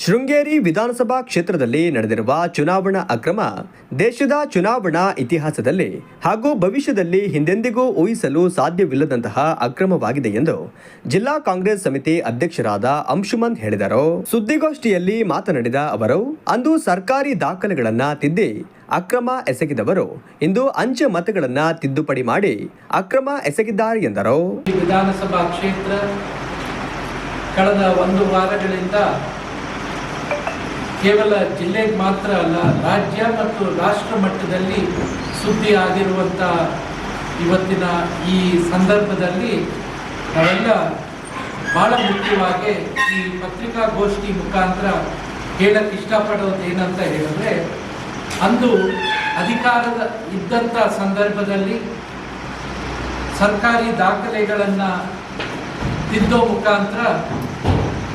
ಶೃಂಗೇರಿ ವಿಧಾನಸಭಾ ಕ್ಷೇತ್ರದಲ್ಲಿ ನಡೆದಿರುವ ಚುನಾವಣಾ ಅಕ್ರಮ ದೇಶದ ಚುನಾವಣಾ ಇತಿಹಾಸದಲ್ಲಿ ಹಾಗೂ ಭವಿಷ್ಯದಲ್ಲಿ ಹಿಂದೆಂದಿಗೂ ಊಹಿಸಲು ಸಾಧ್ಯವಿಲ್ಲದಂತಹ ಅಕ್ರಮವಾಗಿದೆ ಎಂದು ಜಿಲ್ಲಾ ಕಾಂಗ್ರೆಸ್ ಸಮಿತಿ ಅಧ್ಯಕ್ಷರಾದ ಅಂಶುಮನ್ ಹೇಳಿದರು. ಸುದ್ದಿಗೋಷ್ಠಿಯಲ್ಲಿ ಮಾತನಾಡಿದ ಅವರು, ಅಂದು ಸರ್ಕಾರಿ ದಾಖಲೆಗಳನ್ನು ತಿದ್ದಿ ಅಕ್ರಮ ಎಸಗಿದವರು ಇಂದು ಅಂಚೆ ಮತಗಳನ್ನು ತಿದ್ದುಪಡಿ ಮಾಡಿ ಅಕ್ರಮ ಎಸಗಿದ್ದಾರೆ ಎಂದರು. ವಿಧಾನಸಭಾ ಕ್ಷೇತ್ರ ಕಳೆದ ಒಂದು ವಾರಗಳಿಂದ ಕೇವಲ ಜಿಲ್ಲೆಗೆ ಮಾತ್ರ ಅಲ್ಲ, ರಾಜ್ಯ ಮತ್ತು ರಾಷ್ಟ್ರ ಮಟ್ಟದಲ್ಲಿ ಸುದ್ದಿ ಆಗಿರುವಂಥ ಇವತ್ತಿನ ಈ ಸಂದರ್ಭದಲ್ಲಿ ನಾವೆಲ್ಲ ಭಾಳ ಮುಖ್ಯವಾಗಿ ಈ ಪತ್ರಿಕಾಗೋಷ್ಠಿ ಮುಖಾಂತರ ಹೇಳಕ್ಕೆ ಇಷ್ಟಪಡೋದು ಏನಂತ ಹೇಳಿದ್ರೆ, ಅಂದು ಅಧಿಕಾರದ ಇದ್ದಂಥ ಸಂದರ್ಭದಲ್ಲಿ ಸರ್ಕಾರಿ ದಾಖಲೆಗಳನ್ನು ತಿದ್ದೋ ಮುಖಾಂತರ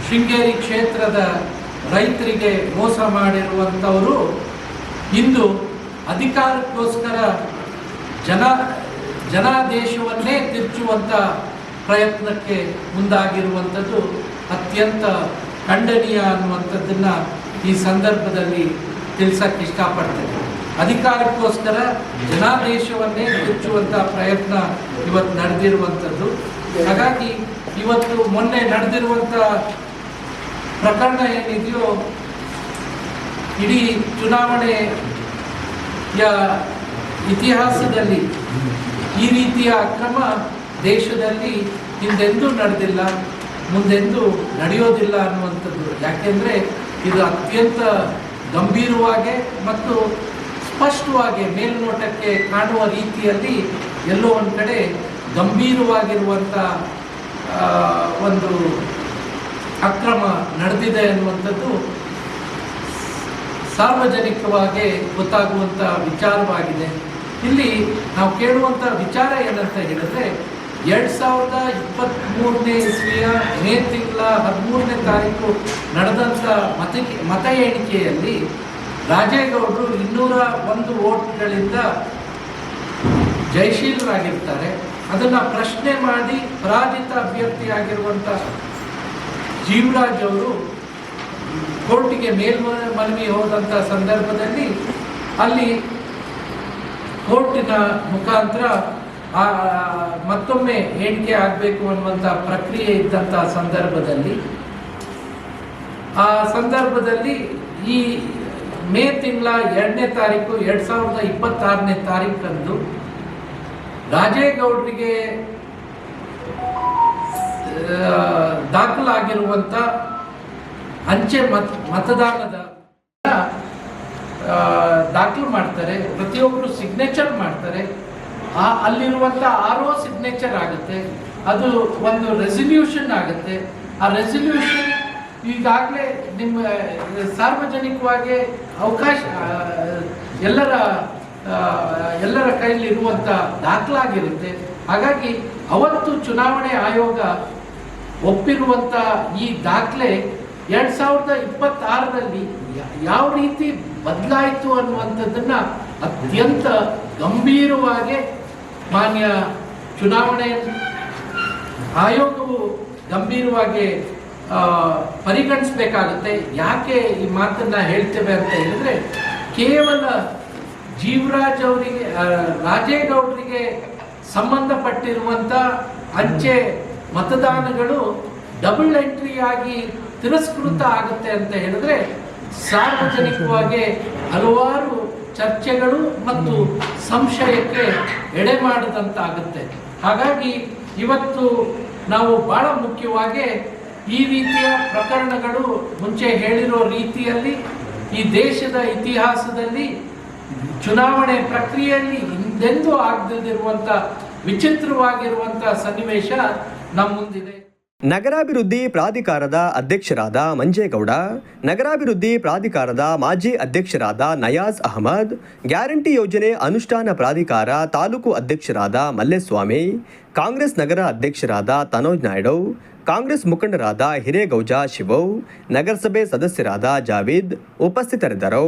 ಶೃಂಗೇರಿ ಕ್ಷೇತ್ರದ ರೈತರಿಗೆ ಮೋಸ ಮಾಡಿರುವಂಥವರು ಇಂದು ಅಧಿಕಾರಕ್ಕೋಸ್ಕರ ಜನಾದೇಶವನ್ನೇ ತಿರುಚುವಂಥ ಪ್ರಯತ್ನಕ್ಕೆ ಮುಂದಾಗಿರುವಂಥದ್ದು ಅತ್ಯಂತ ಖಂಡನೀಯ ಅನ್ನುವಂಥದ್ದನ್ನು ಈ ಸಂದರ್ಭದಲ್ಲಿ ತಿಳಿಸಕ್ಕೆ ಇಷ್ಟಪಡ್ತೇನೆ. ಅಧಿಕಾರಕ್ಕೋಸ್ಕರ ಜನಾದೇಶವನ್ನೇ ತಿರುಚುವಂಥ ಪ್ರಯತ್ನ ಇವತ್ತು ನಡೆದಿರುವಂಥದ್ದು. ಹಾಗಾಗಿ ಇವತ್ತು ಮೊನ್ನೆ ನಡೆದಿರುವಂಥ ಪ್ರಕರಣ ಏನಿದೆಯೋ, ಇಡೀ ಚುನಾವಣೆಯ ಇತಿಹಾಸದಲ್ಲಿ ಈ ರೀತಿಯ ಅಕ್ರಮ ದೇಶದಲ್ಲಿ ಹಿಂದೆಂದೂ ನಡೆದಿಲ್ಲ, ಮುಂದೆಂದೂ ನಡೆಯೋದಿಲ್ಲ ಅನ್ನುವಂಥದ್ದು. ಯಾಕೆಂದರೆ ಇದು ಅತ್ಯಂತ ಗಂಭೀರವಾಗಿ ಮತ್ತು ಸ್ಪಷ್ಟವಾಗಿ ಮೇಲ್ನೋಟಕ್ಕೆ ಕಾಣುವ ರೀತಿಯಲ್ಲಿ ಎಲ್ಲೋ ಒಂದು ಕಡೆ ಗಂಭೀರವಾಗಿರುವಂಥ ಒಂದು ಅಕ್ರಮ ನಡೆದಿದೆ ಅನ್ನುವಂಥದ್ದು ಸಾರ್ವಜನಿಕವಾಗಿ ಗೊತ್ತಾಗುವಂಥ ವಿಚಾರವಾಗಿದೆ. ಇಲ್ಲಿ ನಾವು ಕೇಳುವಂಥ ವಿಚಾರ ಏನಂತ ಹೇಳಿದ್ರೆ, 2023ನೇ ಇಸ್ವಿಯ ಮೇ ತಿಂಗಳ 13ನೇ ತಾರೀಕು ನಡೆದಂಥ ಮತ ಎಣಿಕೆಯಲ್ಲಿ ರಾಜೇಗೌಡರು 201 ವೋಟ್ಗಳಿಂದ ಜಯಶೀಲರಾಗಿರ್ತಾರೆ. ಅದನ್ನು ಪ್ರಶ್ನೆ ಮಾಡಿ ಪರಾಜಿತ ಅಭ್ಯರ್ಥಿಯಾಗಿರುವಂಥ ಜೀವರಾಜ್ ಅವರು ಕೋರ್ಟಿಗೆ ಮೇಲ್ಮನವಿ ಹೋದಂಥ ಸಂದರ್ಭದಲ್ಲಿ ಅಲ್ಲಿ ಕೋರ್ಟಿನ ಮುಖಾಂತರ ಮತ್ತೊಮ್ಮೆ ಎಣಿಕೆ ಆಗಬೇಕು ಅನ್ನುವಂಥ ಪ್ರಕ್ರಿಯೆ ಇದ್ದಂಥ ಸಂದರ್ಭದಲ್ಲಿ ಈ ಮೇ ತಿಂಗಳ 2ನೇ ತಾರೀಕು 2026ನೇ ತಾರೀಕಂದು ರಾಜೇಗೌಡರಿಗೆ ದಾಖಲಾಗಿರುವಂಥ ಅಂಚೆ ಮತದಾನದ ದಾಖಲು ಮಾಡ್ತಾರೆ. ಪ್ರತಿಯೊಬ್ಬರು ಸಿಗ್ನೇಚರ್ ಮಾಡ್ತಾರೆ. ಅಲ್ಲಿರುವಂಥ RO ಸಿಗ್ನೇಚರ್ ಆಗುತ್ತೆ. ಅದು ಒಂದು ರೆಸಲ್ಯೂಷನ್ ಆಗುತ್ತೆ. ಆ ರೆಸಲ್ಯೂಷನ್ ಈಗಾಗಲೇ ನಿಮ್ಮ ಸಾರ್ವಜನಿಕವಾಗಿ ಅವಕಾಶ ಎಲ್ಲರ ಕೈಲಿರುವಂಥ ದಾಖಲಾಗಿರುತ್ತೆ. ಹಾಗಾಗಿ ಅವತ್ತು ಚುನಾವಣೆ ಆಯೋಗ ಒಪ್ಪಿರುವಂಥ ಈ ದಾಖಲೆ 2026ರಲ್ಲಿ ಯಾವ ರೀತಿ ಬದಲಾಯಿತು ಅನ್ನುವಂಥದ್ದನ್ನ ಅತ್ಯಂತ ಗಂಭೀರವಾಗಿ ಮಾನ್ಯ ಚುನಾವಣೆ ಆಯೋಗವು ಗಂಭೀರವಾಗಿ ಪರಿಗಣಿಸಬೇಕಾಗುತ್ತೆ. ಯಾಕೆ ಈ ಮಾತನ್ನ ಹೇಳ್ತೇವೆ ಅಂತ ಹೇಳಿದ್ರೆ, ಕೇವಲ ಜೀವರಾಜ್ ಅವರಿಗೆ ರಾಜೇಗೌಡರಿಗೆ ಸಂಬಂಧಪಟ್ಟಿರುವಂಥ ಅಂಚೆ ಮತದಾನಗಳು ಡಬಲ್ ಎಂಟ್ರಿ ಆಗಿ ತಿರಸ್ಕೃತ ಆಗುತ್ತೆ ಅಂತ ಹೇಳಿದ್ರೆ ಸಾರ್ವಜನಿಕವಾಗಿ ಹಲವಾರು ಚರ್ಚೆಗಳು ಮತ್ತು ಸಂಶಯಕ್ಕೆ ಎಡೆ ಮಾಡಿದಂತಾಗುತ್ತೆ. ಹಾಗಾಗಿ ಇವತ್ತು ನಾವು ಬಹಳ ಮುಖ್ಯವಾಗಿ ಈ ರೀತಿಯ ಪ್ರಕರಣಗಳು ಮುಂಚೆ ಹೇಳಿರೋ ರೀತಿಯಲ್ಲಿ ಈ ದೇಶದ ಇತಿಹಾಸದಲ್ಲಿ ಚುನಾವಣೆ ಪ್ರಕ್ರಿಯೆಯಲ್ಲಿ ಹಿಂದೆಂದೂ ಆಗದಿರುವಂಥ ವಿಚಿತ್ರವಾಗಿರುವಂಥ ಸನ್ನಿವೇಶ ನಮ್ಮ ಮುಂದಿದೆ. ನಗರಾಭಿವೃದ್ಧಿ ಪ್ರಾಧಿಕಾರದ ಅಧ್ಯಕ್ಷರಾದ ಮಂಜೇಗೌಡ, ನಗರಾಭಿವೃದ್ಧಿ ಪ್ರಾಧಿಕಾರದ ಮಾಜಿ ಅಧ್ಯಕ್ಷರಾದ ನಯಾಜ್ ಅಹಮದ್, ಗ್ಯಾರಂಟಿ ಯೋಜನೆ ಅನುಷ್ಠಾನ ಪ್ರಾಧಿಕಾರ ತಾಲೂಕು ಅಧ್ಯಕ್ಷರಾದ ಮಲ್ಲೇಸ್ವಾಮಿ, ಕಾಂಗ್ರೆಸ್ ನಗರ ಅಧ್ಯಕ್ಷರಾದ ತನೋಜ್ ನಾಯ್ಡು, ಕಾಂಗ್ರೆಸ್ ಮುಖಂಡರಾದ ಹಿರೇಗೌಜ ಶಿವವ್, ನಗರಸಭೆ ಸದಸ್ಯರಾದ ಜಾವೀದ್ ಉಪಸ್ಥಿತರಿದ್ದರು.